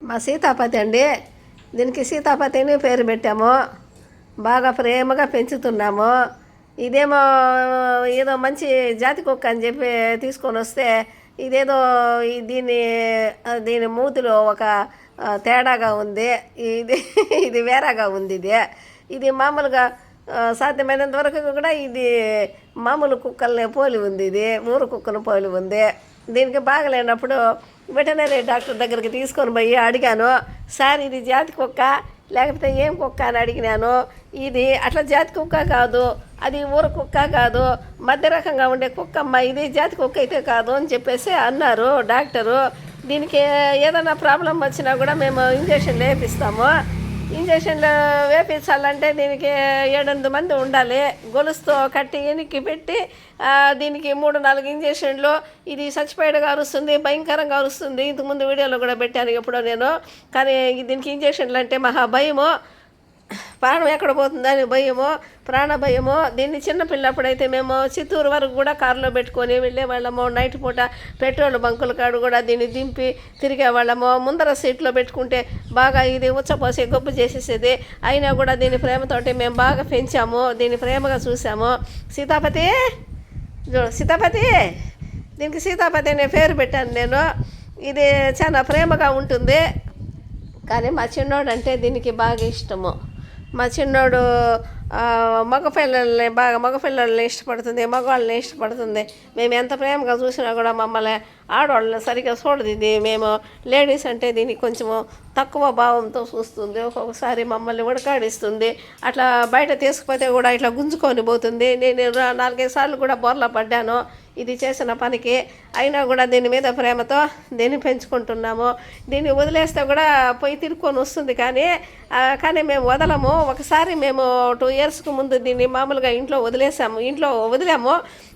మా సీతాపతి అండి. దీనికి సీతాపతిని పేరు పెట్టాము. బాగా ప్రేమగా పెంచుతున్నాము. ఇదేమో ఏదో మంచి జాతి కుక్క అని చెప్పి తీసుకొని వస్తే ఇదేదో దీని దీని మూతిలో ఒక తేడాగా ఉంది. ఇది ఇది వేరేగా ఉంది. ఇది మామూలుగా సాధ్యమైనంత వరకు కూడా ఇది మామూలు కుక్కల్ని పోలి ఉంది. ఇది ఊరు కుక్కను పోలి ఉంది. దీనికి బాగలేనప్పుడు వెటనరీ డాక్టర్ దగ్గరికి తీసుకొని పోయి అడిగాను, సార్ ఇది జాతి కుక్క లేకపోతే ఏం కుక్క అని అడిగినాను. ఇది అట్లా జాతి కుక్క కాదు, అది ఊర కుక్క కాదు, మధ్య రకంగా ఉండే కుక్క అమ్మ, ఇది జాతి కుక్క అయితే కాదు అని చెప్పేసి అన్నారు డాక్టరు. దీనికి ఏదైనా ప్రాబ్లం వచ్చినా కూడా మేము ఇంజక్షన్లు వేపిస్తాము. ఇంజక్షన్లు వేపించాలంటే దీనికి 7-8 మంది ఉండాలి. గొలుసుతో కట్టి ఎనికి పెట్టి దీనికి 3-4 ఇంజక్షన్లు. ఇది చచ్చిపోయేట్టుగా అరుస్తుంది, భయంకరంగా అరుస్తుంది. ఇంతకుముందు వీడియోలో కూడా పెట్టాను ఎప్పుడో నేను. కానీ దీనికి ఇంజక్షన్లు అంటే మహా భయము. ప్రాణం ఎక్కడ పోతుందని భయము, ప్రాణ భయము. దీన్ని చిన్నపిల్లప్పుడైతే మేము చిత్తూరు వరకు కూడా కారులో పెట్టుకొని వెళ్ళేవాళ్ళము. నైట్ పూట పెట్రోల్ బంకుల కాడు కూడా దీన్ని దింపి తిరిగేవాళ్ళము. ముందర సీట్లో పెట్టుకుంటే బాగా ఇది ఉచ్చపోసి గొప్ప చేసేసేది. అయినా కూడా దీని ప్రేమతోటి మేము బాగా పెంచాము, దీన్ని ప్రేమగా చూసాము. సీతాపతి సీతాపతి దీనికి సీతాపతి అనే పేరు పెట్టాను నేను. ఇది చాలా ప్రేమగా ఉంటుంది. కానీ మా చిన్నోడు అంటే దీనికి బాగా ఇష్టము. మా చిన్నోడు మగపిల్లల్ని ఇష్టపడుతుంది, మగవాళ్ళని ఇష్టపడుతుంది. మేము ఎంత ప్రేమగా చూసినా కూడా మమ్మల్ని ఆడవాళ్ళని సరిగ్గా చూడదు. ఇది మేము లేడీస్ అంటే దీనికి కొంచెము తక్కువ భావంతో చూస్తుంది. ఒక్కొక్కసారి మమ్మల్ని ఉడకాడిస్తుంది. అట్లా బయట తీసుకుపోతే కూడా ఇట్లా గుంజుకొని పోతుంది. నేను 4-5 సార్లు కూడా బోర్లా పడ్డాను ఇది చేసిన పనికి. అయినా కూడా దీని మీద ప్రేమతో దీన్ని పెంచుకుంటున్నాము. దీన్ని వదిలేస్తే కూడా పోయి తిరుక్కొని వస్తుంది. కానీ మేము వదలము. ఒకసారి మేము 2 ఇయర్స్కి ముందు దీన్ని మామూలుగా ఇంట్లో వదిలాము.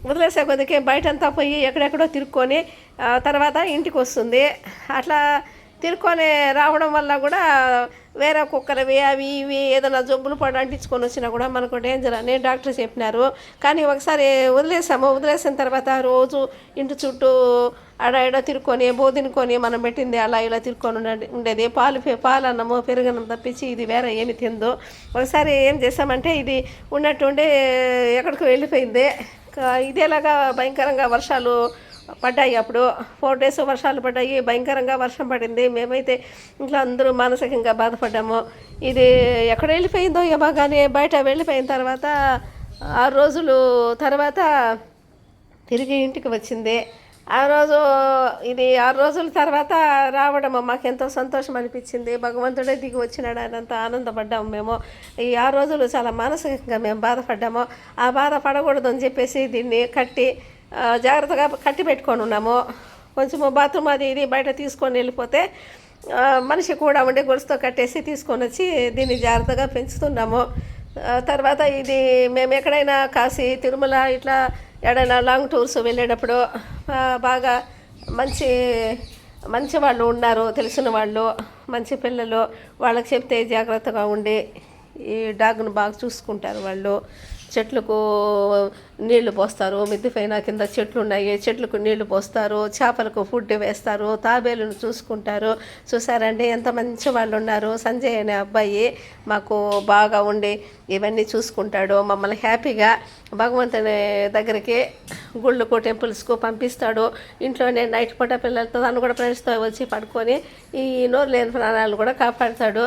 వదిలేసే కొద్దికి బయటంతా పోయి ఎక్కడెక్కడో తిరుక్కొని తర్వాత ఇంటికి వస్తుంది. అట్లా తిరుక్కొని రావడం వల్ల కూడా వేరే కుక్కలవి అవి ఇవి ఏదైనా జబ్బులు పడి అంటించుకొని వచ్చినా కూడా మనకు డేంజర్ అని డాక్టర్ చెప్పినారు. కానీ ఒకసారి వదిలేసిన తర్వాత రోజు ఇంటి చుట్టూ ఆడ తిరుక్కొని బోధినుకొని మనం పెట్టింది అలా ఇలా తిరుక్కొని ఉండేది. పాలన్నము పెరుగన్నం తప్పించి ఇది వేరే ఏమి తిందో. ఒకసారి ఏం చేసామంటే ఇది ఉన్నట్టుండి ఎక్కడికి వెళ్ళిపోయింది. ఇదేలాగా భయంకరంగా వర్షాలు పడ్డాయి. అప్పుడు 4 days వర్షాలు పడ్డాయి. భయంకరంగా వర్షం పడింది. మేమైతే ఇంట్లో అందరూ మానసికంగా బాధపడ్డాము. ఇది ఎక్కడ వెళ్ళిపోయిందో ఏమో కానీ బయట వెళ్ళిపోయిన తర్వాత 6 రోజులు తర్వాత తిరిగి ఇంటికి వచ్చింది. ఇది 6 రోజుల తర్వాత రావడం మాకెంతో సంతోషం అనిపించింది. భగవంతుడే దిగి వచ్చినాడు అనంత ఆనందపడ్డాము మేము. ఈ 6 రోజులు చాలా మానసికంగా మేము బాధపడ్డాము. ఆ బాధ పడకూడదు అని చెప్పేసి దీన్ని జాగ్రత్తగా కట్టి పెట్టుకొని ఉన్నాము. కొంచెము బాత్రూమ్ అది ఇది బయట తీసుకొని వెళ్ళిపోతే మనిషి కూడా ఉండి గొలుసుతో కట్టేసి తీసుకొని వచ్చి దీన్ని జాగ్రత్తగా పెంచుతున్నాము. తర్వాత ఇది మేము ఎక్కడైనా కాశీ తిరుమల ఇట్లా ఎక్కడైనా లాంగ్ టూర్స్ వెళ్ళేటప్పుడు బాగా మంచి వాళ్ళు ఉన్నారు, తెలిసిన వాళ్ళు, మంచి పిల్లలు. వాళ్ళకి చెప్తే జాగ్రత్తగా ఉండి ఈ డాగ్ను బాగా చూసుకుంటారు. వాళ్ళు చెట్లకు నీళ్లు పోస్తారు. మిద్దె పైన కింద చెట్లు ఉన్నాయి, చెట్లకు నీళ్లు పోస్తారు. చేపలకు ఫుడ్ వేస్తారు, తాబేలును చూసుకుంటారు. చూసారండి ఎంత మంచి వాళ్ళు ఉన్నారు. సంజయ్ అనే అబ్బాయి మాకు బాగా ఉండి ఇవన్నీ చూసుకుంటాడు. మమ్మల్ని హ్యాపీగా భగవంతుని దగ్గరికి గుళ్ళకు టెంపుల్స్కు పంపిస్తాడు. ఇంట్లోనే నైట్ పూట పిల్లలతో తను కూడా ఫ్రెండ్స్తో వచ్చి పడుకొని ఈ నోరు లేని ప్రాణాలు కూడా కాపాడుతాడు.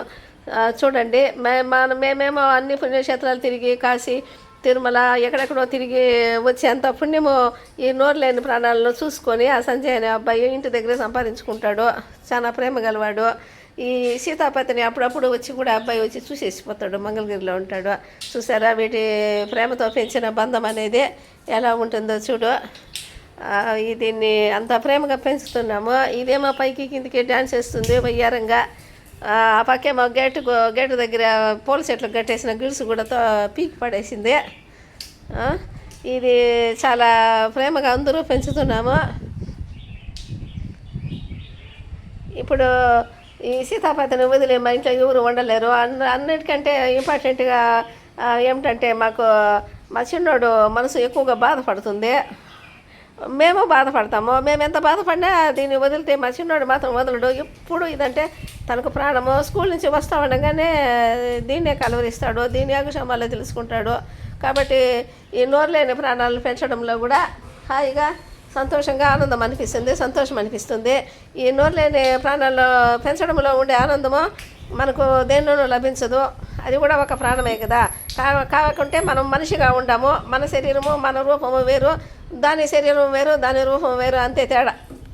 చూడండి మేమేమో అన్ని పుణ్యక్షేత్రాలు తిరిగి కాశీ తిరుమల ఎక్కడెక్కడో తిరిగి వచ్చేంత పుణ్యము ఈ నోరు లేని ప్రాణాలను చూసుకొని ఆ సంజయ్ అనే అబ్బాయి ఇంటి దగ్గరే సంపాదించుకుంటాడు. చాలా ప్రేమ గలవాడు. ఈ సీతాపతిని అప్పుడప్పుడు వచ్చి కూడా అబ్బాయి వచ్చి చూసేసిపోతాడు. మంగళగిరిలో ఉంటాడు. చూసారా వీటి ప్రేమతో పెంచిన బంధం అనేది ఎలా ఉంటుందో చూడు. దీన్ని అంత ప్రేమగా పెంచుతున్నాము. ఇదేమో పైకి కిందికి డ్యాన్స్ చేస్తుంది వయ్యారంగా. ఆ పక్కేమో గేటు దగ్గర పూల చెట్లు కట్టేసిన గిల్స్ కూడా పీకి పడేసింది. ఇది చాలా ప్రేమగా అందరూ పెంచుతున్నాము. ఇప్పుడు ఈ సీతాపతిని వదిలే మా ఇంట్లో ఎవరు ఉండలేరు. అన్నిటికంటే ఇంపార్టెంట్గా ఏమిటంటే మా చిన్నోడు మనసు ఎక్కువగా బాధపడుతుంది. మేము బాధపడతాము. మేము ఎంత బాధపడినా దీన్ని వదిలితే మా చిన్నోడు మాత్రం వదలడు. ఎప్పుడు ఇదంటే తనకు ప్రాణము. స్కూల్ నుంచి వస్తూ ఉండగానే దీన్నే కలవరిస్తాడు, దీని యోగక్షేమాల్లో తెలుసుకుంటాడు. కాబట్టి ఈ నోరులేని ప్రాణాలను పెంచడంలో కూడా హాయిగా సంతోషంగా ఆనందం అనిపిస్తుంది, సంతోషం అనిపిస్తుంది. ఈ నోరులేని ప్రాణాల్లో పెంచడంలో ఉండే ఆనందము మనకు దేనిలోనూ లభించదు. అది కూడా ఒక ప్రాణమే కదా. కాకుంటే మనం మనిషిగా ఉండాము. మన శరీరము మన రూపము వేరు, దాని శరీరం వేరు, దాని రూపం వేరు, అంతే తేడా.